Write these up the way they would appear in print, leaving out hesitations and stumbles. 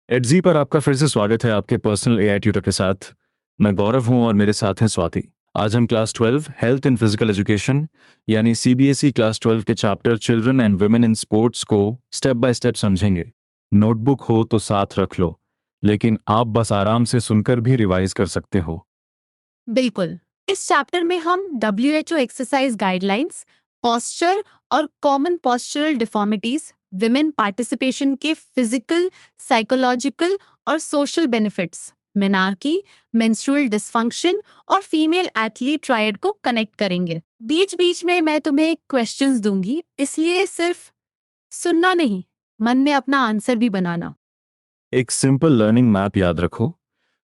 एडजी पर आपका फिर से स्वागत है आपके पर्सनल एआई ट्यूटर के साथ। मैं गौरव हूं और मेरे साथ हैं स्वाति। आज हम class 12 health in physical education यानी सीबीएसई क्लास 12 के chapter children and women in sports को स्टेप बाय स्टेप समझेंगे। नोटबुक हो तो साथ रख लो, लेकिन आप बस आराम से सुनकर भी रिवाइज कर सकते हो। बिल्कुल। इस चैप्टर में हम WHO एक्सरसाइज गाइडलाइंस, पोस्चर और common postural deformities, women participation के फिजिकल, साइकोलॉजिकल और social benefits, menarche, menstrual dysfunction और फीमेल एथलीट ट्रायड को कनेक्ट करेंगे। बीच बीच में मैं तुम्हें क्वेश्चंस दूंगी, इसलिए सिर्फ सुनना नहीं, मन में अपना आंसर भी बनाना। एक सिंपल लर्निंग मैप याद रखो।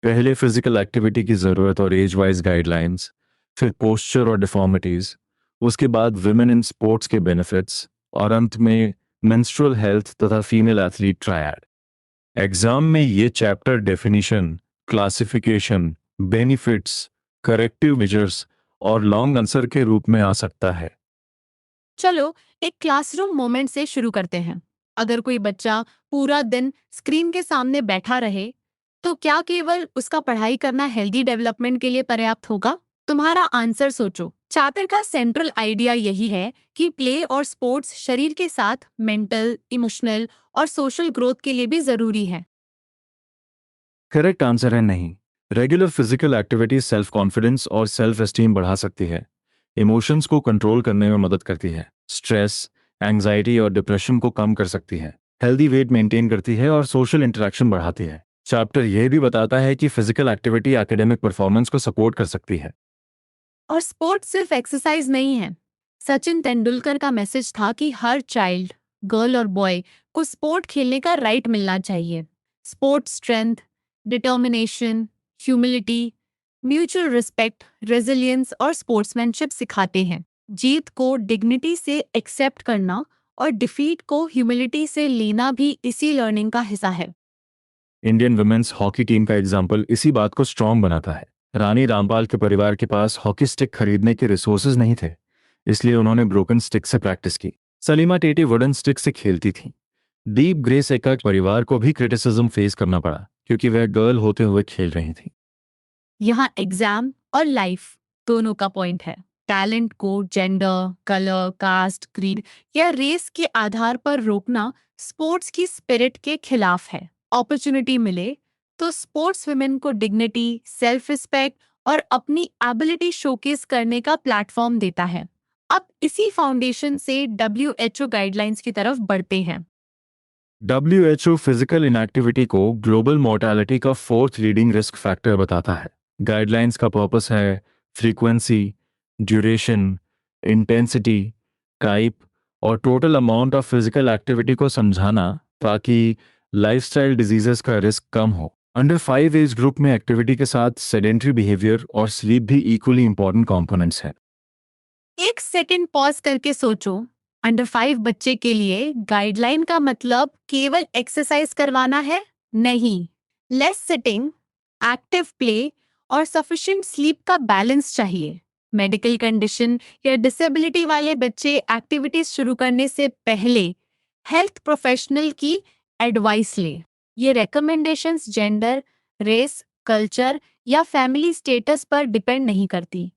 पहले फिजिकल एक्टिविटी की ज़रूरत और एज वाइज गाइडलाइंस, फिर पोस्चर और डिफॉर्मिटीज, उसके बाद विमेन इन स्पोर्ट्स के बेनिफिट्स और अंत में मेंस्ट्रुअल हेल्थ तथा फीमेल एथलीट ट्रायड। एग्जाम में ये chapter definition, classification, benefits, corrective measures और लॉन्ग आंसर के रूप में आ सकता है। चलो एक क्लासरूम मोमेंट से शुरू करते हैं। अगर कोई बच्चा पूरा दिन स्क्रीन के सामने बैठा रहे, तो क्या केवल उसका पढ़ाई करना हेल्दी डेवलपमेंट के लिए पर्याप्त होगा? तुम्हारा आंसर सोचो। चैप्टर का सेंट्रल आइडिया यही है कि प्ले और स्पोर्ट्स शरीर के साथ मेंटल, इमोशनल और सोशल ग्रोथ के लिए भी जरूरी है। करेक्ट आंसर है नहीं। Regular physical activity self confidence और सेल्फ एस्टीम बढ़ा सकती है, इमोशंस को कंट्रोल करने में मदद करती है, स्ट्रेस, एंग्जाइटी और डिप्रेशन को कम कर सकती है, हेल्दी वेट मेंटेन करती है और सोशल इंटरेक्शन बढ़ाती है। चैप्टर यह भी बताता है कि फिजिकल एक्टिविटी एकेडमिक परफॉर्मेंस को सपोर्ट कर सकती है। और स्पोर्ट्स सिर्फ एक्सरसाइज नहीं है। सचिन तेंदुलकर का मैसेज था कि हर चाइल्ड, गर्ल और बॉय को स्पोर्ट खेलने का राइट मिलना चाहिए। Sports strength, determination, humility, mutual respect, resilience और स्पोर्ट्समैनशिप सिखाते हैं। जीत को डिग्निटी से एक्सेप्ट करना और डिफीट को ह्यूमिलिटी से लेना भी इसी लर्निंग का हिस्सा है। इंडियन वुमेन्स हॉकी टीम का एग्जाम्पल इसी बात को स्ट्रॉन्ग बनाता है। रानी रामपाल के परिवार के पास हॉकी स्टिक खरीदने के रिसोर्सेज नहीं थे, इसलिए उन्होंने ब्रोकन स्टिक से प्रैक्टिस की। सलीमा टेटी वुडन स्टिक से खेलती थी। दीप ग्रेस एका परिवार को भी क्रिटिसिज्म फेस करना पड़ा क्योंकि वह गर्ल होते हुए खेल रही थी। यहाँ एग्जाम और लाइफ दोनों का पॉइंट है। टैलेंट को जेंडर, कलर, कास्ट, क्रीड या रेस के आधार पर रोकना स्पोर्ट्स की स्पिरिट के खिलाफ है। अपॉर्चुनिटी मिले तो स्पोर्ट्स वुमेन को डिग्निटी, सेल्फ रिस्पेक्ट और अपनी एबिलिटी शोकेस करने का प्लेटफॉर्म देता है। अब इसी फाउंडेशन से WHO गाइडलाइंस की तरफ बढ़ते हैं। WHO फिजिकल इनएक्टिविटी को ग्लोबल मोर्टालिटी का फोर्थ लीडिंग रिस्क फैक्टर बताता है। गाइडलाइंस का पर्पस है फ्रीक्वेंसी, ड्यूरेशन, इंटेंसिटी, टाइप और total amount of physical activity को समझाना, ताकि लाइफस्टाइल डिजीजेस का रिस्क कम हो। अंडर 5 एज ग्रुप में एक्टिविटी के साथ सेडेंट्री बिहेवियर और स्लीप भी इक्वली इंपॉर्टेंट कंपोनेंट्स हैं। एक सेकंड पॉज करके सोचो। अंडर 5 बच्चे के लिए गाइडलाइन का मतलब केवल एक्सरसाइज करवाना है? नहीं। लेस सिटिंग, एक्टिव प्ले और सफिशिएंट स्लीप का बैलेंस चाहिए। मेडिकल कंडीशन या डिसेबिलिटी वाले बच्चे एक्टिविटीज शुरू करने से पहले हेल्थ प्रोफेशनल की एडवाइस ले। ये रेकमेंडेशंस जेंडर, रेस, कल्चर या फैमिली स्टेटस पर डिपेंड नहीं करती।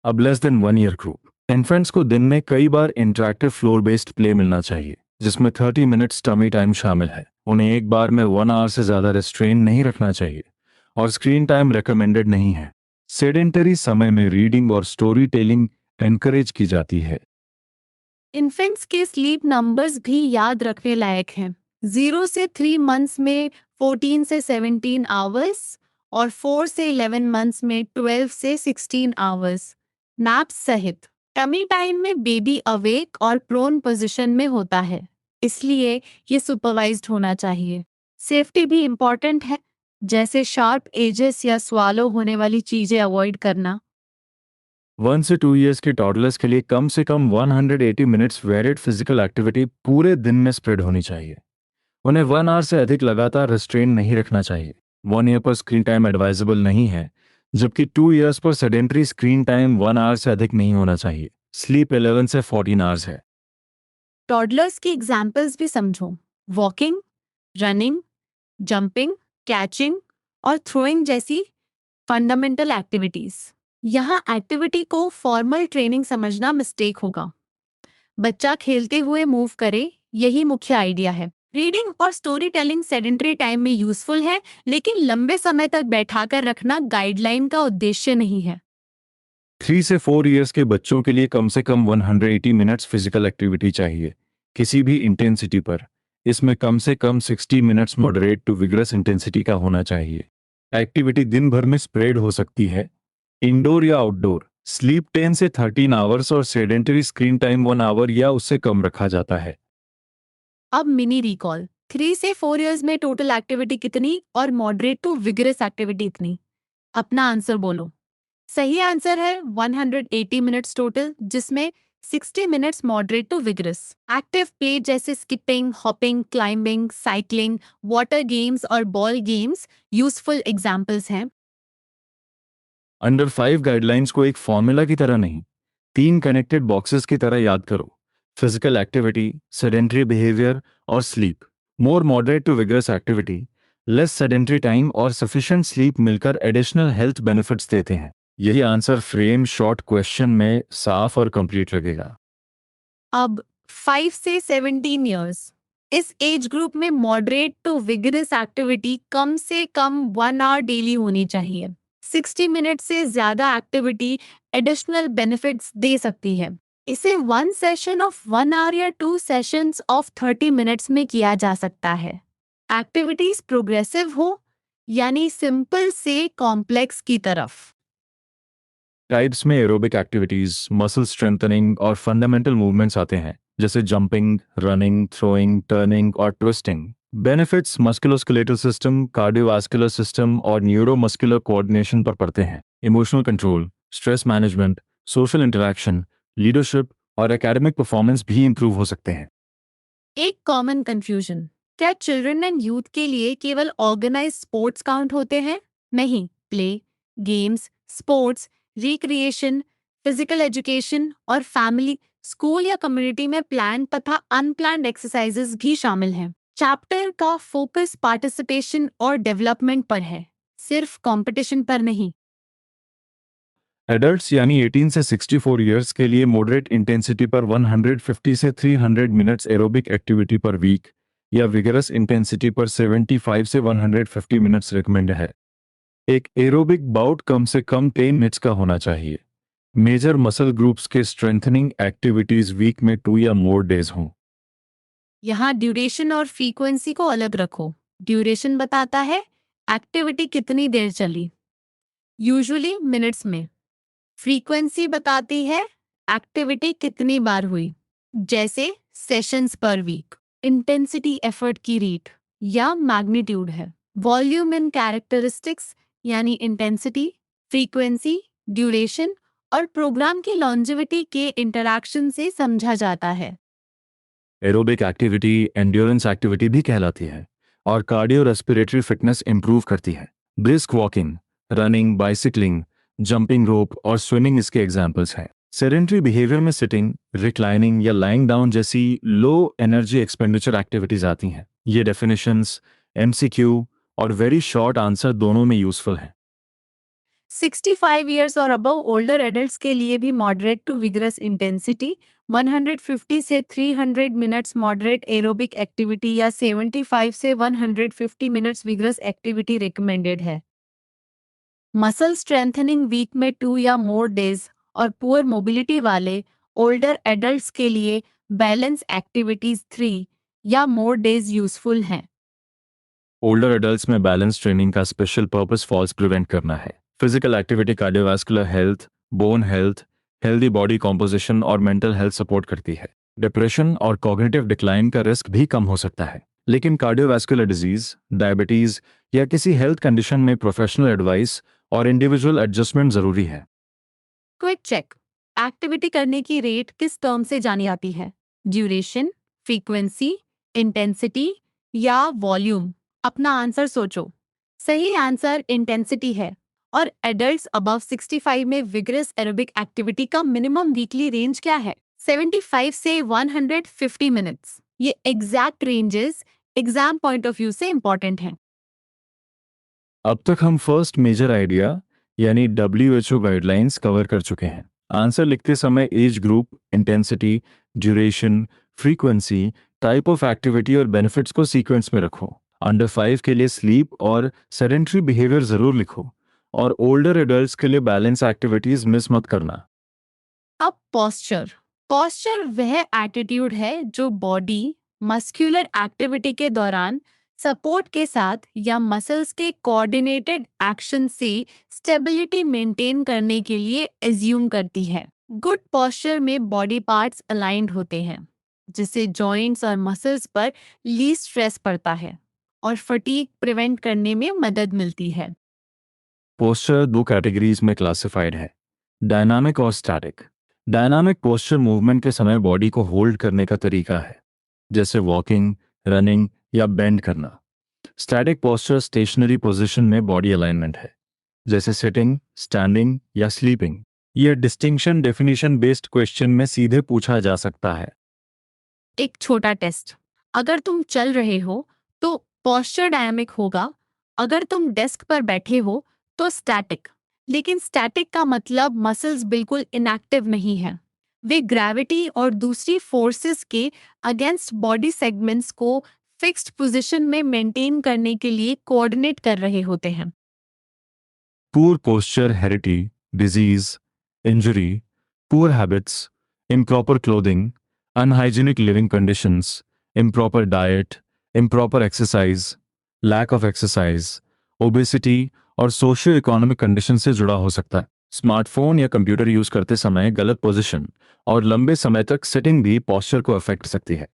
अब less than 1 year group infants को दिन में कई बार इंटरैक्टिव फ्लोर बेस्ड प्ले मिलना चाहिए, जिसमें 30 मिनट्स टमी टाइम शामिल है। उन्हें एक बार में 1 आवर से ज़्यादा रेस्ट्रेन नहीं रखना चाहिए और स्क्रीन टाइम रिकमेंडेड नहीं है। सेडेंटरी समय में रीडिंग और स्टोरी टेलिंग एनकरेज की जाती है। इन्फेंट्स के स्लीप नंबर्स भी याद रखने लायक हैं। 0 से 3 मंथ्स में 14 से 17 आवर्स और 4 से 11 मंथ्स में 12 से 16 आवर्स नैप्स सहित। टमी टाइम में बेबी अवेक और प्रोन पोजीशन में होता है, इसलिए ये सुपरवाइज्ड होना चाहिए। सेफ्टी भी इम्पॉर्टेंट है, जैसे शार्प एजेस या स्वालो होने वाली चीजें अवॉइड करना। 1 से 2 ईयर्स के टॉडलर्स के लिए कम से कम 180 मिनट्स वेरिड फिजिकल एक्टिविटी पूरे दिन में स्प्रेड होनी चाहिए। उन्हें 1 आवर से अधिक लगातार रेस्ट्रेन नहीं रखना चाहिए। 1 ईयर पर स्क्रीन टाइम एडवाइजेबल नहीं है, जबकि 2 ईयर्स पर सेडेंट्री स्क्रीन टाइम 1 आवर से अधिक नहीं होना चाहिए। स्लीप 11 से 14 आवर्स है। टॉडलर्स की एग्जाम्पल्स भी समझो। वॉकिंग रनिंग, जंपिंग, कैचिंग और थ्रोइंग जैसी फंडामेंटल एक्टिविटीज। यहाँ एक्टिविटी को फॉर्मल ट्रेनिंग समझना मिस्टेक होगा। बच्चा खेलते हुए मूव करे, यही मुख्य आइडिया है। रीडिंग और स्टोरी टेलिंग सेडेंटरी टाइम में यूजफुल है, लेकिन लंबे समय तक बैठाकर रखना गाइडलाइन का उद्देश्य नहीं है। 3 से 4 इयर्स के बच्चों के लिए कम से कम 180 मिनट्स फिजिकल एक्टिविटी चाहिए, किसी भी इंटेंसिटी पर। इसमें कम से कम 60 minutes moderate to vigorous intensity का होना चाहिए। एक्टिविटी दिन भर में स्प्रेड हो सकती है, इंडोर या आउटडोर। स्लीप 10 से 13 आवर्स और सेडेंटरी स्क्रीन टाइम 1 आवर या उससे कम रखा जाता है। अब मिनी रिकॉल, 3 से 4 इयर्स में टोटल एक्टिविटी कितनी और मॉडरेट टू विगरस एक्टिविटी इतनी? अपना आंसर बोलो। सही आंसर है 180 मिनट्स टोटल, जिसमें 60 minutes moderate to vigorous. Active play जैसे skipping, hopping, climbing, cycling, water games और बॉल गेम्स यूजफुल एग्जाम्पल्स हैं। अंडर 5 गाइडलाइंस को एक फॉर्मूला की तरह नहीं, 3 कनेक्टेड बॉक्सेस की तरह याद करो। फिजिकल एक्टिविटी, सेडेंटरी बिहेवियर और sleep. More moderate to vigorous activity, less sedentary time और सफिशिएंट स्लीप मिलकर एडिशनल हेल्थ बेनिफिट्स देते हैं। यही आंसर फ्रेम शॉर्ट क्वेश्चन में साफ और कंप्लीट लगेगा। अब 5 से 17 इयर्स, इस एज ग्रुप में मॉडरेट टू विगरस एक्टिविटी कम से कम 1 आवर डेली होनी चाहिए। 60 मिनट से ज्यादा एक्टिविटी एडिशनल बेनिफिट्स दे सकती है। इसे 1 सेशन ऑफ 1 आवर या 2 सेशंस ऑफ 30 मिनट्स में किया जा सकता है। एक्टिविटीज प्रोग्रेसिव हो, यानी सिंपल से कॉम्प्लेक्स की तरफ। टाइप्स में एरोबिक एक्टिविटीज, मसल स्ट्रेंथनिंग और फंडामेंटल मूवमेंट्स आते हैं, जैसे जंपिंग, रनिंग, थ्रोइंग, टर्निंग और twisting. Benefits musculoskeletal system, cardiovascular system और न्यूरोमस्कुलर कोऑर्डिनेशन पर पड़ते हैं। Emotional control, stress management, social interaction, leadership और एकेडमिक परफॉर्मेंस भी इंप्रूव हो सकते हैं। एक कॉमन कंफ्यूजन, क्या चिल्ड्रन एंड यूथ के लिए केवल ऑर्गेनाइज स्पोर्ट्स काउंट होते हैं? नहीं, play, games, sports, recreation, physical education और फैमिली, स्कूल या कम्युनिटी में प्लान तथा अनप्लान्ड एक्सरसाइजेज भी शामिल हैं। चैप्टर का फोकस पार्टिसिपेशन और डेवलपमेंट पर है, सिर्फ कंपटीशन पर नहीं। एडल्ट्स यानी 18 से 64 इयर्स के लिए मॉडरेट इंटेंसिटी पर 150 से 300 minutes aerobic activity per week या विगरस इंटेंसिटी पर 75 से 150 मिनट्स रिकमेंड है। एक एरोबिक बाउट कम से कम 10 मिनट्स का होना चाहिए। मेजर मसल ग्रुप्स के स्ट्रेंथनिंग एक्टिविटीज वीक में 2 या मोर डेज हों। यहाँ ड्यूरेशन और फ्रीक्वेंसी को अलग रखो। ड्यूरेशन बताता है एक्टिविटी कितनी देर चली, यूजुअली मिनट्स में। फ्रीक्वेंसी बताती है एक्टिविटी कितनी बार हुई, जैसे sessions per week. Intensity effort की रेट या मैग्नीट्यूड है। वॉल्यूम इन कैरेक्टरिस्टिक्स यानी इंटेंसिटी, फ्रीक्वेंसी, ड्यूरेशन और प्रोग्राम की लॉन्जेविटी के इंटरैक्शन से समझा जाता है। एरोबिक एक्टिविटी एंड्योरेंस एक्टिविटी भी कहलाती है और कार्डियो रेस्पिरेटरी फिटनेस इंप्रूव करती है। ब्रिस्क वॉकिंग, रनिंग, बाइसिकलिंग, जंपिंग रोप और स्विमिंग इसके एग्जाम्पल्स हैं। सेडेंटरी बिहेवियर में सिटिंग, रिक्लाइनिंग या लाइंग डाउन जैसी लो एनर्जी एक्सपेंडिचर एक्टिविटीज आती हैं। ये डेफिनेशंस एमसीक्यू और वेरी शॉर्ट आंसर दोनों में यूजफुल हैं। 65 इयर्स और अबव ओल्डर एडल्ट्स के लिए भी मॉडरेट टू विगरस इंटेंसिटी 150 से 300 मिनट्स मॉडरेट एरोबिक एक्टिविटी या 75 से 150 मिनट्स विगरस एक्टिविटी रिकमेंडेड है। मसल स्ट्रेंथनिंग वीक में 2 या मोर डेज और पुअर मोबिलिटी वाले ओल्डर एडल्ट्स के लिए बैलेंस एक्टिविटीज 3 या मोर डेज यूजफुल हैं। ओल्डर एडल्ट्स में बैलेंस ट्रेनिंग का स्पेशल पर्पस फॉल्स प्रिवेंट करना है। Physical activity cardiovascular health, bone health, healthy body composition और मेंटल हेल्थ सपोर्ट करती है। डिप्रेशन और कॉग्निटिव डिक्लाइन का रिस्क भी कम हो सकता है, लेकिन कार्डियोवास्कुलर डिजीज, डायबिटीज या किसी हेल्थ कंडीशन में प्रोफेशनल एडवाइस और इंडिविजुअल एडजस्टमेंट जरूरी है। क्विक चेक, एक्टिविटी करने की रेट किस टर्म से जानी जाती है? ड्यूरेशन, फ्रीक्वेंसी, इंटेंसिटी या वॉल्यूम? अपना आंसर सोचो। सही आंसर इंटेंसिटी है और एडल्ट्स अबव 65 में विगरस एरोबिक एक्टिविटी का मिनिमम वीकली रेंज क्या है? 75 से 150 मिनट्स। ये exact ranges exam point of view से इंपॉर्टेंट हैं। अब तक हम फर्स्ट मेजर आइडिया यानी WHO गाइडलाइंस कवर कर चुके हैं। आंसर लिखते समय age group, intensity, duration, frequency, type of activity और बेनिफिट्स को सीक्वेंस में रखो। अंडर 5 के लिए स्लीप और सेडेंटरी बिहेवियर जरूर लिखो और ओल्डर एडल्ट्स के लिए बैलेंस एक्टिविटीज मिस मत करना। अब पोस्चर। पोस्चर वह एटीट्यूड है जो बॉडी मस्कुलर एक्टिविटी के दौरान सपोर्ट के साथ या मसल्स के कोऑर्डिनेटेड एक्शन से स्टेबिलिटी मेंटेन करने के लिए एज्यूम करती है। गुड पोस्चर में बॉडी पार्ट्स अलाइंड होते हैं, जिससे जॉइंट्स और मसल्स पर लीस्ट स्ट्रेस पड़ता है और फटीग प्रिवेंट करने में मदद मिलती है। पोस्चर दो कैटेगरीज में क्लासिफाइड है, डायनामिक और स्टैटिक। डायनामिक पोस्चर मूवमेंट के समय बॉडी को होल्ड करने का तरीका है, जैसे वॉकिंग, रनिंग या बेंड करना। स्टैटिक पोस्चर स्टेशनरी पोजीशन में बॉडी अलाइनमेंट है, जैसे सिटिंग, स्टैंडिंग या स्लीपिंग। यह डिस्टिंक्शन डेफिनेशन बेस्ड क्वेश्चन में सीधे पूछा जा सकता है। एक छोटा टेस्ट। अगर तुम चल रहे हो तो पोस्चर डायनामिक होगा, अगर तुम डेस्क पर बैठे हो तो स्टैटिक। लेकिन स्टैटिक का मतलब मसल्स बिल्कुल इनएक्टिव नहीं है, वे ग्रेविटी और दूसरी फोर्सेस के अगेंस्ट बॉडी सेगमेंट्स को फिक्स्ड पोजीशन में मेंटेन करने के लिए कोऑर्डिनेट कर रहे होते हैं। Poor posture heredity, disease, injury, poor habits, improper clothing, unhygienic living conditions, improper diet, improper exercise, lack of exercise, obesity और सोशियो इकोनॉमिक कंडीशन से जुड़ा हो सकता है। स्मार्टफोन या कंप्यूटर यूज करते समय गलत पोजीशन और लंबे समय तक सिटिंग भी पोस्चर को अफेक्ट सकती है।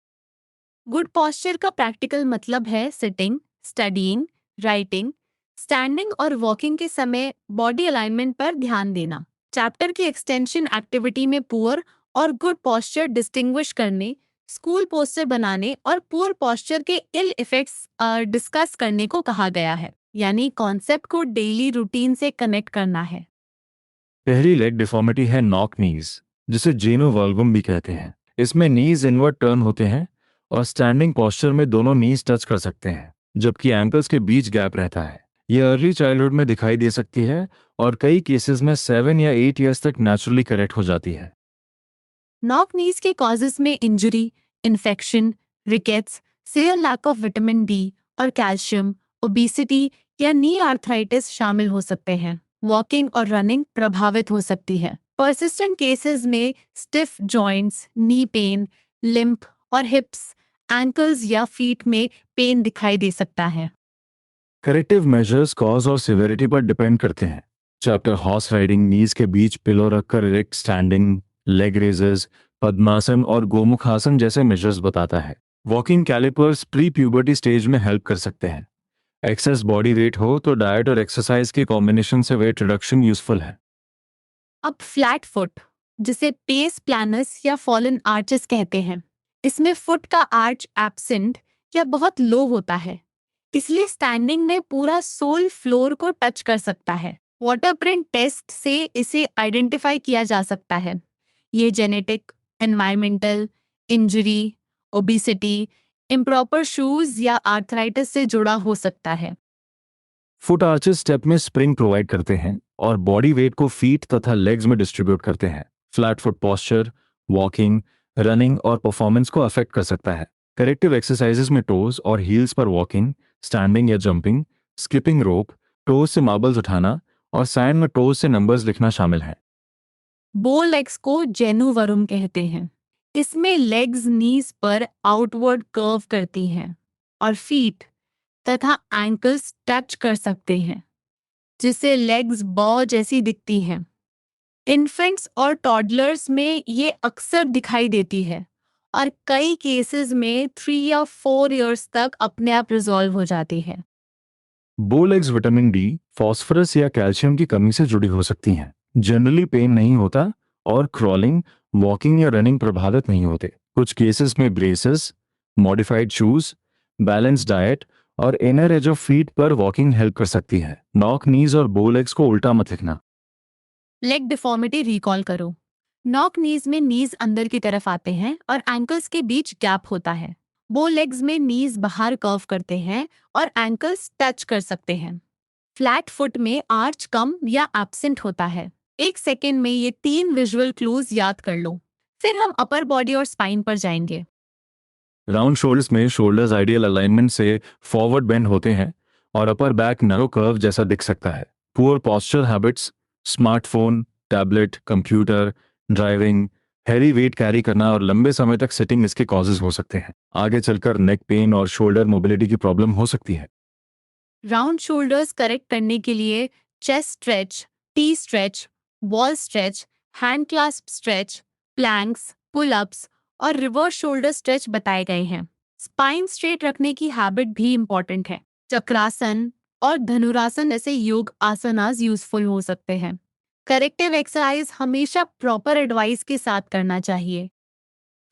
गुड पोस्चर का प्रैक्टिकल मतलब है सिटिंग, स्टडीइंग, राइटिंग, स्टैंडिंग और वॉकिंग के समय बॉडी अलाइनमेंट पर ध्यान देना। चैप्टर की एक्सटेंशन एक्टिविटी में पुअर और गुड पोस्चर डिस्टिंग्विश करने, स्कूल पोस्टर बनाने और पुअर पोस्चर के इल इफेक्ट्स डिस्कस करने को कहा गया है, यानी कॉन्सेप्ट को डेली रूटीन से कनेक्ट करना है। पहली लेग डिफॉर्मिटी है नॉक नीज, जिसे जेनो वल्गुम भी कहते हैं। इसमें नीज इनवर्ट टर्न होते हैं और स्टैंडिंग पोस्चर में दोनों नीज टच कर सकते हैं, जबकि एंकल्स के बीच गैप रहता है। यह अर्ली चाइल्डहुड में दिखाई दे सकती है और कई केसेस में 7 या 8 ईयर्स तक नेचुरली करेक्ट हो जाती है। नॉक नीज के कॉजेस में injury, infection, rickets, serial lack of vitamin D और कैल्शियम, ओबेसिटी या नी आर्थराइटिस शामिल हो सकते हैं। वॉकिंग और रनिंग प्रभावित हो सकती है। परसिस्टेंट केसेस में stiff joints, knee pain, limp और हिप्स, एंकल्स या फीट में पेन दिखाई दे सकता है। करेक्टिव मेजर्स कॉज और सिवियरिटी पर डिपेंड करते हैं। चैप्टर हॉर्स राइडिंग नीज के बीच पिलो रखकर erect standing, leg raises, padmasana और गोमुखासन जैसे मेजर्स बताता है। Walking calipers pre puberty stage में हेल्प कर सकते हैं। एक्सेस बॉडी वेट हो तो डाइट और एक्सरसाइज के कॉम्बिनेशन से वेट रिडक्शन यूजफुल है। अब फ्लैट फुट, जिसे पेस प्लानस या फॉलन आर्चेस कहते हैं, इसमें फुट का आर्च एब्सेंट या बहुत लो होता है, इसलिए स्टैंडिंग में पूरा सोल फ्लोर को टच कर सकता है। वाटर प्रिंट टेस्ट से इसे आइडेंटिफाई किया जा सकता है। ये genetic, environmental, injury, obesity, improper shoes या आर्थराइटिस से जुड़ा हो सकता है। फुट आर्चेस स्टेप में स्प्रिंग प्रोवाइड करते हैं और बॉडी वेट को फीट तथा लेग्स में डिस्ट्रीब्यूट करते हैं। Flat foot posture walking, running और परफॉर्मेंस को अफेक्ट कर सकता है। करेक्टिव एक्सरसाइजेस में टोज और हील्स पर वॉकिंग, स्टैंडिंग या जंपिंग, स्किपिंग रोप, टोज से मार्बल्स उठाना और साइन में टोज से नंबर्स लिखना शामिल है। बो लेग्स को जेनुवरुम कहते हैं। इसमें लेग्स नीज पर आउटवर्ड कर्व करती हैं और फीट तथा एंकल्स टच कर सकते हैं, जिससे लेग्स बॉ जैसी दिखती हैं। इन्फेंट्स और टॉडलर्स में ये अक्सर दिखाई देती है और कई केसेस में 3 या 4 इयर्स तक अपने आप रिजॉल्व हो जाती है। बो लेग्स विटामिन डी, फास्फोरस या कैल्शियम की कमी से जुड़ी हो सकती हैं। जनरली पेन नहीं होता और क्रॉलिंग, वॉकिंग या रनिंग प्रभावित नहीं होते। कुछ केसेस में braces, modified shoes, balance diet और इनर एज ऑफ फीट पर वॉकिंग हेल्प कर सकती है। नॉक नीज और बो लेग्स को उल्टा मत लिखना। लेग डिफॉर्मिटी रिकॉल करो। नॉक नीज में नीज अंदर की तरफ आते हैं और एंकल्स के बीच गैप होता है। बो लेग्स में नीज बाहर कर्व करते हैं और एंकल्स टच कर सकते हैं। फ्लैट फुट में आर्च कम या एब्सेंट होता है। 1 सेकेंड में ये 3 विजुअल क्लूज याद कर लो, फिर हम अपर बॉडी और स्पाइन पर जाएंगे। राउंड शोल्डर्स में शोल्डर्स आइडियल अलाइनमेंट से फॉरवर्ड बेंड होते हैं और अपर बैक नैरो कर्व जैसा दिख सकता है। Poor posture habits, smartphone, tablet, computer, driving, heavy weight carry करना और लंबे समय तक सिटिंग इसके कॉजेज हो सकते हैं। आगे चलकर नेक पेन और शोल्डर मोबिलिटी की प्रॉब्लम हो सकती है। राउंड शोल्डर्स करेक्ट करने के लिए chest stretch, T stretch, wall stretch, hand clasp stretch, planks, pull ups और रिवर्स शोल्डर स्ट्रेच बताए गए हैं। स्पाइन स्ट्रेट रखने की हैबिट भी इंपॉर्टेंट है। चक्रासन और धनुरासन ऐसे योग आसनास यूजफुल हो सकते हैं। करेक्टिव एक्सरसाइज हमेशा प्रॉपर एडवाइस के साथ करना चाहिए।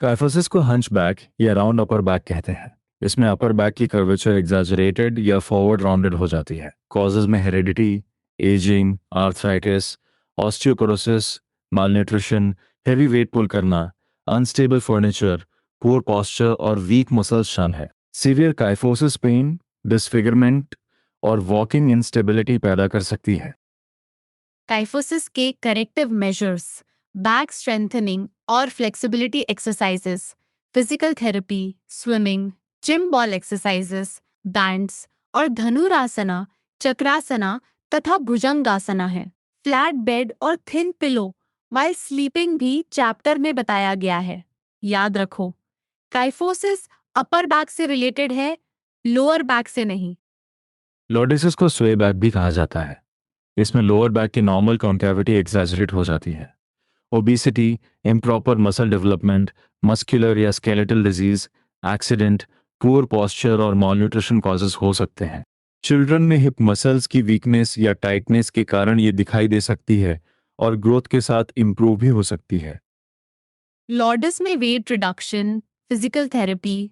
काइफोसिस को हंचबैक या राउंड अपर बैक कहते हैं। इसमें अपर बैक की कर्वेचर एग्जैजरेटेड या फॉरवर्ड राउंडेड हो जाती है। कॉजेज में heredity, ageing, arthritis, osteoporosis, malnutrition, heavy weight pull करना, अनस्टेबल फर्नीचर, पुअर पॉस्चर और वीक मसल्स शामिल है। सीवियर काइफोसिस पेन, डिसफिगरमेंट और वॉकिंग इंस्टेबिलिटी पैदा कर सकती है। काइफोसिस के करेक्टिव मेजर्स, बैक स्ट्रेंथनिंग और flexibility exercises, physical therapy, swimming, gym ball exercises, bands और धनुरासना, चक्रासना तथा भुजंगासना है। फ्लैट बेड और थिन पिलो वाइल स्लीपिंग भी चैप्टर में बताया गया है। याद रखो, काइफोसिस अपर बैक से रिलेटेड है, लोअर बैक से नहीं। लॉर्डिसिस को स्वे बैक भी कहा जाता है। इसमें लोअर बैक की नॉर्मल कॉन्केविटी एग्जैजरेट हो जाती है। Obesity, improper muscle development, muscular या skeletal disease, accident, poor posture और मॉलन्यूट्रिशन कॉजेज हो सकते हैं। चिल्ड्रन में हिप मसल्स की वीकनेस या टाइटनेस के कारण ये दिखाई दे सकती है और ग्रोथ के साथ इम्प्रूव भी हो सकती है। लॉर्डिस में weight reduction, physical therapy,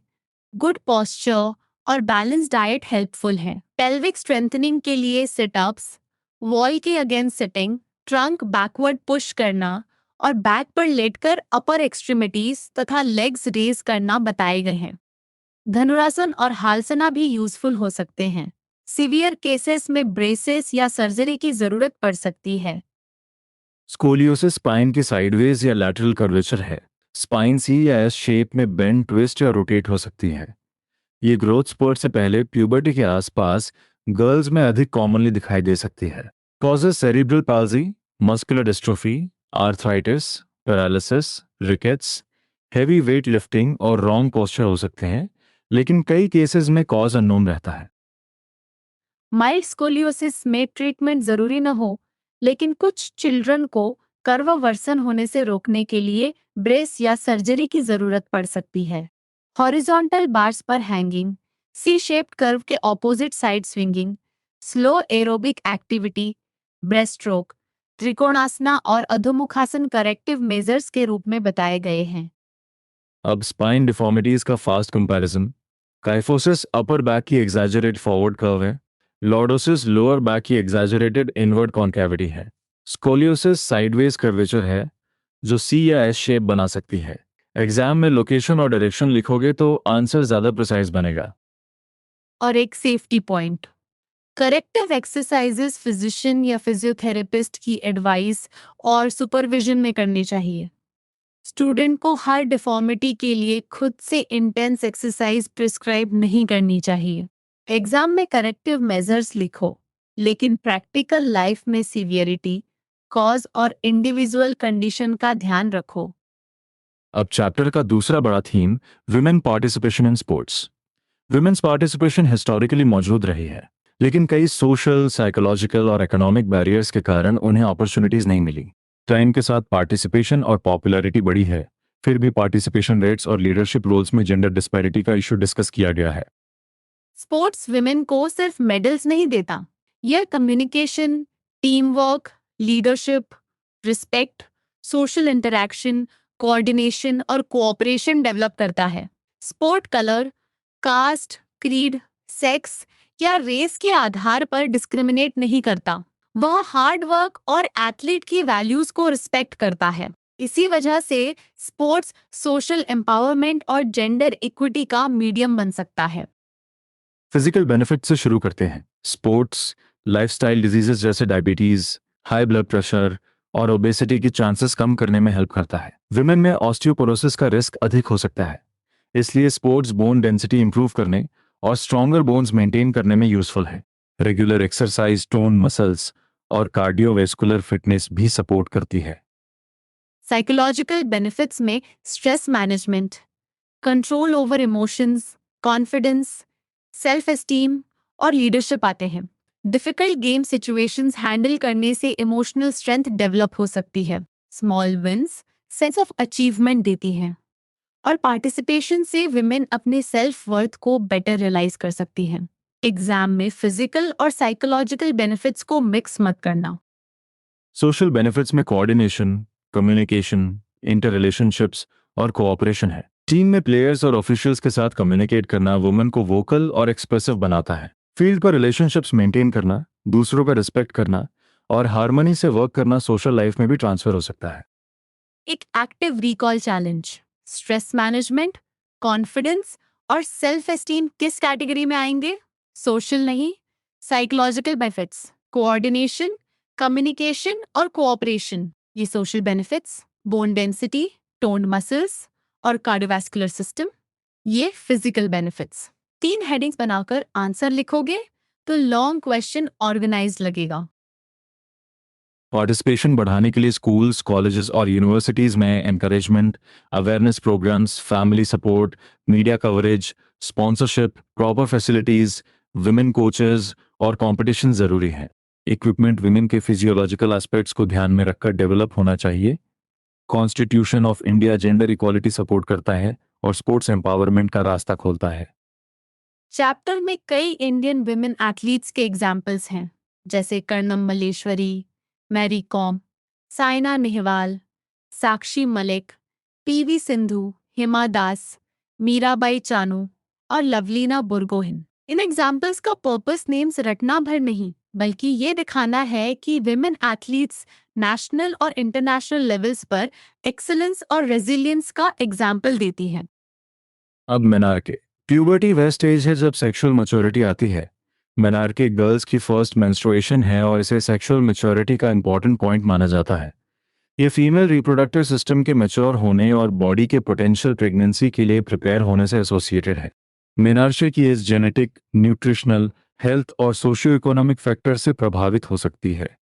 good posture और बैलेंस डाइट हेल्पफुल है। पेल्विक स्ट्रेंथनिंग के लिए सिटअप्स, वॉल के against sitting, trunk backward push करना और बैक पर लेटकर अपर एक्सट्रीमिटीज तथा लेग्स रेज करना बताए गए हैं। धनुरासन और हालसना भी यूजफुल हो सकते हैं। सीवियर केसेस में ब्रेसेस या सर्जरी की जरूरत पड़ सकती है। स्कोलियोसिस स्पाइन की साइडवेज या लैटरल कर्वेचर है। स्पाइन सी या एस शेप में बेंड, ट्विस्ट या रोटेट हो सकती है। ये ग्रोथ स्पर्ट से पहले प्यूबर्टी के आसपास गर्ल्स में अधिक कॉमनली दिखाई दे सकती है। Causes cerebral palsy, muscular dystrophy, arthritis, paralysis, rickets, heavy weight lifting और रॉन्ग पोस्चर हो सकते हैं, लेकिन कई केसेस में कॉज अननोन रहता है। माइल्ड स्कोलियोसिस में ट्रीटमेंट जरूरी न हो, लेकिन कुछ चिल्ड्रन को कर्व वर्सन होने से रोकने के लिए ब्रेस या सर्जरी की जरूरत पड़ सकती है। हॉरिजॉन्टल बार्स पर हैंगिंग, सी शेप्ड कर्व के opposite side swinging, slow aerobic activity, breast stroke, trikonasana और अधोमुखासन करेक्टिव मेजर्स के रूप में बताए गए हैं। अब स्पाइन डिफॉर्मिटीज का फास्ट कंपैरिजन। काइफोसिस अपर बैक की एग्जैजरेटेड फॉरवर्ड कर्व है। लॉर्डोसिस लोअर बैक की एग्जैजरेटेड इनवर्ट कॉन्कैविटी है। स्कोलियोसिस साइडवेज कर्वेचर है जो सी या एस शेप बना सकती है। एग्जाम में लोकेशन और डायरेक्शन लिखोगे तो आंसर ज्यादा प्रिसाइज बनेगा। और एक safety point, corrective exercises physician या फिजियोथेरेपिस्ट की एडवाइस और सुपरविजन में करनी चाहिए। स्टूडेंट को हर डिफॉर्मिटी के लिए खुद से इंटेंस एक्सरसाइज प्रिस्क्राइब नहीं करनी चाहिए। एग्जाम में करेक्टिव मेजर्स लिखो, लेकिन प्रैक्टिकल लाइफ में सीवियरिटी, कॉज और इंडिविजुअल कंडीशन का ध्यान रखो। अब चैप्टर का दूसरा बड़ा theme, women participation in sports. Women's participation historically मौजूद रही है, लेकिन कई सोशल, साइकोलॉजिकल और इकोनॉमिक बैरियर्स के कारण उन्हें अपॉर्चुनिटीज नहीं मिली। टाइम के साथ पार्टिसिपेशन और पॉपुलैरिटी बढ़ी है, फिर भी पार्टिसिपेशन रेट्स और लीडरशिप रोल्स में जेंडर डिस्पैरिटी का इशू डिस्कस किया गया है। स्पोर्ट्स विमेन को सिर्फ मेडल्स नहीं देता, यह communication, team work, leadership, respect, social interaction, coordination और कोऑपरेशन डेवलप करता है। Sport colour, caste, creed, sex या रेस के आधार पर डिस्क्रिमिनेट नहीं करता। वह हार्ड वर्क और एथलीट की वैल्यूज को रिस्पेक्ट करता है। इसी वजह से स्पोर्ट्स सोशल एम्पावरमेंट और जेंडर इक्विटी का मीडियम बन सकता है। फिजिकल बेनिफिट से शुरू करते हैं। स्पोर्ट्स लाइफस्टाइल डिजीजेस जैसे डायबिटीज, हाई ब्लड प्रेशर और ओबेसिटी की चांसेस कम करने में हेल्प करता है। विमेन में ऑस्टियोपोरोसिस का रिस्क अधिक हो सकता है, इसलिए स्पोर्ट्स बोन डेंसिटी इंप्रूव करने और स्ट्रॉन्गर बोन्स मेंटेन करने में यूजफुल है। रेगुलर एक्सरसाइज टोन मसल्स और कार्डियोवेस्कुलर फिटनेस भी सपोर्ट करती है। साइकोलॉजिकल बेनिफिट्स में stress management, control over emotions, confidence, self esteem और लीडरशिप आते हैं। डिफिकल्ट गेम सिचुएशंस हैंडल करने से इमोशनल स्ट्रेंथ डेवलप हो सकती है। Small wins sense of achievement देती हैं और पार्टिसिपेशन से विमेन अपने सेल्फ वर्थ को बेटर रियलाइज कर सकती हैं। एग्जाम में फिजिकल और साइकोलॉजिकल बेनिफिट्स को मिक्स मत करना। सोशल बेनिफिट्स में कोऑर्डिनेशन, कम्युनिकेशन, इंटर रिलेशनशिप्स और कोऑपरेशन है। टीम में प्लेयर्स और ऑफिशियल्स के साथ कम्युनिकेट करना वुमेन को वोकल और एक्सप्रेसिव बनाता है। फील्ड पर रिलेशनशिप्स मेंटेन करना, दूसरों का रिस्पेक्ट करना और हार्मनी से वर्क करना सोशल लाइफ में भी ट्रांसफर हो सकता है। एक active recall challenge, stress management, confidence और सेल्फ एस्टीम किस कैटेगरी में आएंगे? सोशल नहीं, साइकोलॉजिकल बेनिफिट्स, कोऑर्डिनेशन, कम्युनिकेशन और कोऑपरेशन। ये social benefits, bone density, toned muscles और कार्डियोवैस्कुलर सिस्टम। ये फिजिकल बेनिफिट्स। 3 हेडिंग्स बनाकर आंसर लिखोगे तो लॉन्ग क्वेश्चन ऑर्गेनाइज लगेगा। पार्टिसिपेशन बढ़ाने के लिए स्कूल्स, कॉलेजेस और यूनिवर्सिटीज़ में encouragement, awareness programmes, family support, media coverage, sponsorship, proper facilities, women coaches और कंपटीशन ज़रूरी है। इक्विपमेंट विमेन के फिजियोलॉजिकल एस्पेक्ट्स को ध्यान में रखकर डेवलप होना चाहिए। Constitution of India gender equality support करता है और स्पोर्ट्स एम्पावरमेंट का रास्ता खोलता है। चैप्टर में कई इंडियन विमेन एथलीट्स के एग्जाम्पल्स हैं, जैसे Karnam Malleswari, Mary com, Saina Nehwal, Sakshi Malik, PV Sindhu, Hima Das, Mirabai Chanu और लवलीना बुरगोहिन। इन एग्जाम्पल्स का पर्पस नेम्स रटना भर नहीं, बल्कि ये दिखाना है कि विमेन एथलीट्स नेशनल और इंटरनेशनल लेवल्स पर एक्सीलेंस और रेजिलियंस का एग्जाम्पल देती हैं। अब मेनार्के। प्यूबर्टी वह स्टेज है जब सेक्सुअल मैच्योरिटी आती है। मेनार्के गर्ल्स की फर्स्ट मेंस्ट्रुएशन है और इसे सेक्सुअल मैच्योरिटी का इंपॉर्टेंट पॉइंट माना जाता है। ये फीमेल रिप्रोडक्टिव सिस्टम के मैच्योर होने और बॉडी के पोटेंशियल प्रेगनेंसी के लिए प्रिपेयर होने से एसोसिएटेड है। मेनार्शे की एज जेनेटिक, न्यूट्रिशनल, हेल्थ और सोशियो इकोनॉमिक फैक्टर से प्रभावित हो सकती है।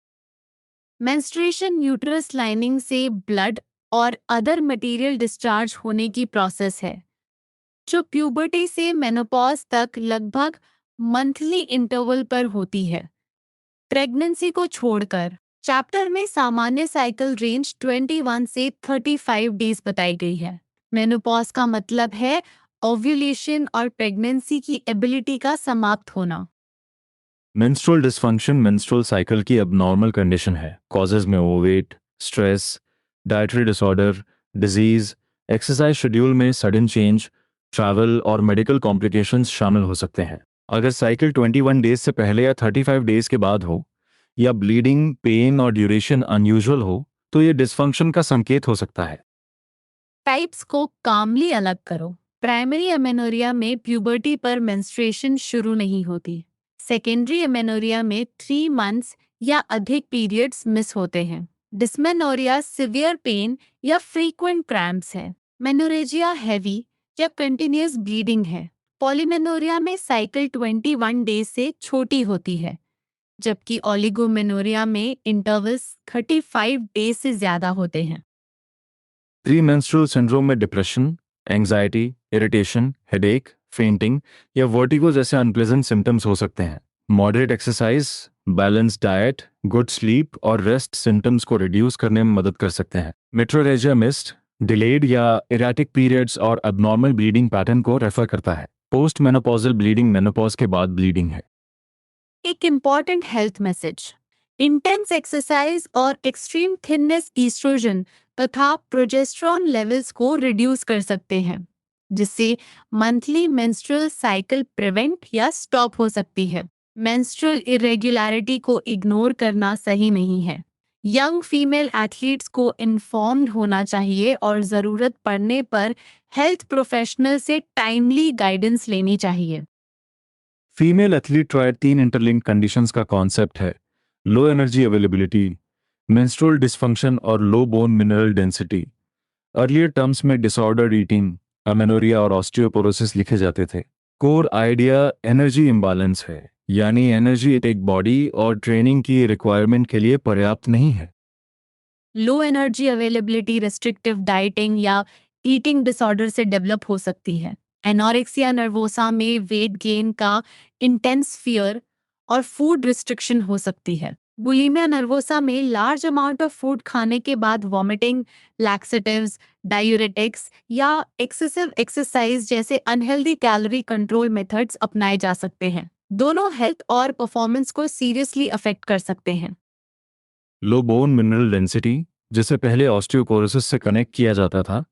मेंस्ट्रुएशन यूट्रस लाइनिंग से ब्लड और अदर मटेरियल डिस्चार्ज होने की प्रोसेस है, जो प्यूबर्टी से मेनोपॉज तक लगभग मंथली इंटरवल पर होती है। प्रेगनेंसी को छोड़कर चैप्टर में सामान्य साइकिल रेंज 21 से 35 डेज बताई गई है। मेनोपॉज का मतलब है ओव्यूलेशन और प्रेगनेंसी की एबिलिटी का समाप्त होना। मेंस्ट्रुअल डिसफंक्शन मेंस्ट्रुअल साइकिल की अबनॉर्मल कंडीशन है। कॉजेज में overweight, stress, dietary disorder, disease, exercise schedule में सडन चेंज, ट्रैवल और मेडिकल कॉम्प्लिकेशंस शामिल हो सकते हैं। अगर साइकिल 21 डेज से पहले या 35 डेज के बाद हो या ब्लीडिंग, पेन और ड्यूरेशन अनयूजुअल हो तो ये डिसफंक्शन का संकेत हो सकता है। टाइप्स को कामली अलग करो। प्राइमरी एमेनोरिया में प्यूबर्टी पर मेंस्ट्रुएशन शुरू नहीं होती। सेकेंडरी एमेनोरिया में 3 मंथ्स या अधिक पीरियड्स मिस होते हैं। डिस्मेनोरिया सिवियर पेन या फ्रीक्वेंट क्रैम्प्स है। मेनोरेजिया हैवी या कंटिन्यूअस ब्लीडिंग है। पॉलीमेनोरिया में साइकिल 21 डेज से छोटी होती है, जबकि ओलिगोमेनोरिया में इंटरवल्स 35 डेज से ज्यादा होते हैं। प्रीमेंस्ट्रुअल सिंड्रोम में depression, anxiety, irritation, headache, fainting या वर्टिगो जैसे अनप्लेजेंट सिम्टम्स हो सकते हैं। Moderate exercise, balance diet, good sleep और रेस्ट सिम्टम्स को रिड्यूस करने में मदद कर सकते हैं। मेट्रोरेजिया मिस्ट, डिलेड या इरेटिक पीरियड्स और अबनॉर्मल ब्लीडिंग पैटर्न को रेफर करता है। पोस्ट मेनोपॉजल ब्लीडिंग मेनोपॉज के बाद ब्लीडिंग है। एक important health message, intense exercise और एक्सट्रीम थिननेस ईस्ट्रोजन तथा प्रोजेस्टेरॉन लेवल्स को रिड्यूस कर सकते हैं, जिससे मंथली मेंस्ट्रुअल साइकिल प्रिवेंट या स्टॉप हो सकती है। मेंस्ट्रुअल इरेगुलरिटी को इग्नोर करना सही नहीं है। यंग फीमेल एथलीट्स को इन्फॉर्म्ड होना चाहिए और ज़रूरत पड़ने पर हेल्थ प्रोफेशनल से टाइमली गाइडेंस लेनी चाहिए। Female athlete triad 3 interlinked conditions का कॉन्सेप्ट है: low energy availability, menstrual dysfunction और low bone mineral density. Earlier terms में डिसऑर्डर्ड ईटिंग, अमेनोरिया और ऑस्टियोपोरोसिस लिखे जाते थे। कोर आइडिया एनर्जी इम्बैलेंस है, यानी एनर्जी एक बॉडी और ट्रेनिंग की रिक्वायरमेंट के लिए पर्याप्त नहीं है। Low energy availability restrictive dieting या ईटिंग डिसऑर्डर से डेवलप हो सकती है। एनोरेक्सिया नर्वोसा में वेट गेन का इंटेंस फियर और फूड रिस्ट्रिक्शन हो सकती है। बुलिमिया नर्वोसा में लार्ज अमाउंट ऑफ फूड खाने के बाद वॉमिटिंग, लैक्सेटिव्स, डायूरेटिक्स या एक्सेसिव एक्सरसाइज जैसे अनहेल्दी कैलोरी कंट्रोल मेथड्स अपनाए जा सकते हैं। दोनों हेल्थ और परफॉर्मेंस को सीरियसली अफेक्ट कर सकते हैं। लो बोन मिनरल डेंसिटी, जिसे पहले ऑस्टियोपोरोसिस से कनेक्ट किया जाता था,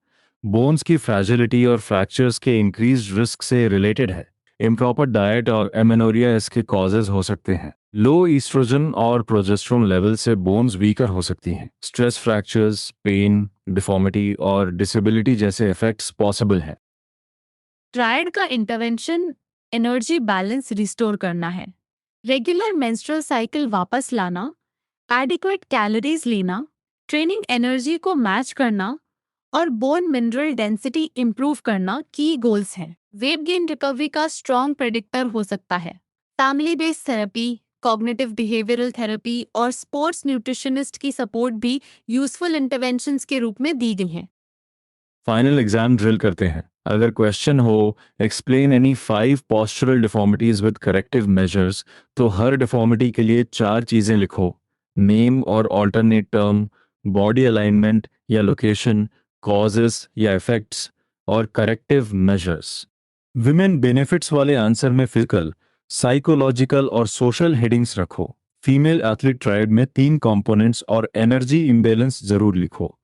बोन्स की फ्रैजिलिटी और फ्रैक्चर्स के इंक्रीज रिस्क से रिलेटेड है। इम्प्रॉपर डाइट और एमेनोरिया इसके कॉजेज हो सकते हैं। लो ईस्ट्रोजन और प्रोजेस्टेरोन लेवल से बोन्स वीकर हो सकती हैं। स्ट्रेस फ्रैक्चर्स, पेन, डिफॉर्मिटी और डिसेबिलिटी जैसे इफेक्ट्स पॉसिबल हैं। ट्रायड का इंटरवेंशन एनर्जी बैलेंस रिस्टोर करना है। रेगुलर मेंस्ट्रुअल साइकिल वापस लाना, एडिक्वेट कैलोरीज लेना, ट्रेनिंग एनर्जी को मैच करना और बोन मिनरल डेंसिटी इंप्रूव करना की गोल्स हैं। वेट गेन रिकवरी का स्ट्रॉन्ग प्रेडिक्टर हो सकता है। Family based therapy, cognitive behavioural therapy और स्पोर्ट्स न्यूट्रिशनिस्ट की सपोर्ट भी यूजफुल इंटरवेंशंस के रूप में दी गई हैं। फाइनल एग्जाम ड्रिल करते हैं। अगर क्वेश्चन हो explain any 5 postural deformities with corrective measures, तो हर डिफॉर्मिटी के लिए 4 चीजें लिखो: नेम और ऑल्टरनेट टर्म, बॉडी अलाइनमेंट या लोकेशन, कॉजेस या इफेक्ट्स, और करेक्टिव मेजर्स। विमेन बेनिफिट्स वाले आंसर में फिजिकल, साइकोलॉजिकल और सोशल हेडिंग्स रखो। फीमेल एथलीट ट्रायड में 3 कंपोनेंट्स और एनर्जी इम्बैलेंस जरूर लिखो।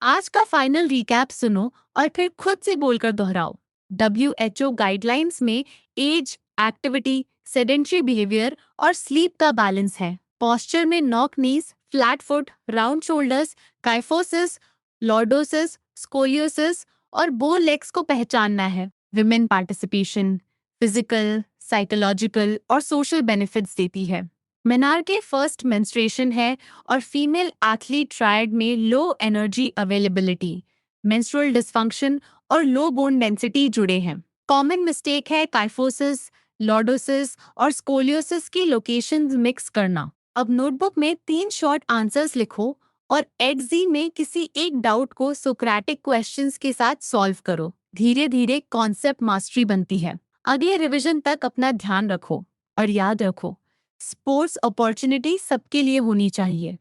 आज का फाइनल रिकैप सुनो और फिर खुद से बोलकर दोहराओ। WHO गाइडलाइंस में एज, एक्टिविटी, सेडेंट्री बिहेवियर और स्लीप का बैलेंस है। पोस्चर में नॉक नीज, flat foot, round shoulders, kyphosis, lordosis, scoliosis और बो लेग्स को पहचानना है। विमेन पार्टिसिपेशन फिजिकल, साइकोलॉजिकल और सोशल बेनिफिट्स देती है। मेनार के फर्स्ट मेंस्ट्रुएशन है और फीमेल एथलीट ट्रायड में लो एनर्जी अवेलेबिलिटी, मेंस्ट्रुअल डिसफंक्शन और लो बोन डेंसिटी जुड़े हैं। कॉमन मिस्टेक है काइफोसिस, लॉर्डोसिस और स्कोलियोसिस की लोकेशंस मिक्स करना। अब नोटबुक में 3 शॉर्ट आंसर्स लिखो और एक्जी में किसी एक डाउट को सोक्रेटिक क्वेश्चंस के साथ सॉल्व करो। धीरे धीरे कॉन्सेप्ट मास्टरी बनती है। अगले रिवीजन तक अपना ध्यान रखो और याद रखो, स्पोर्ट्स अपॉर्चुनिटी सबके लिए होनी चाहिए।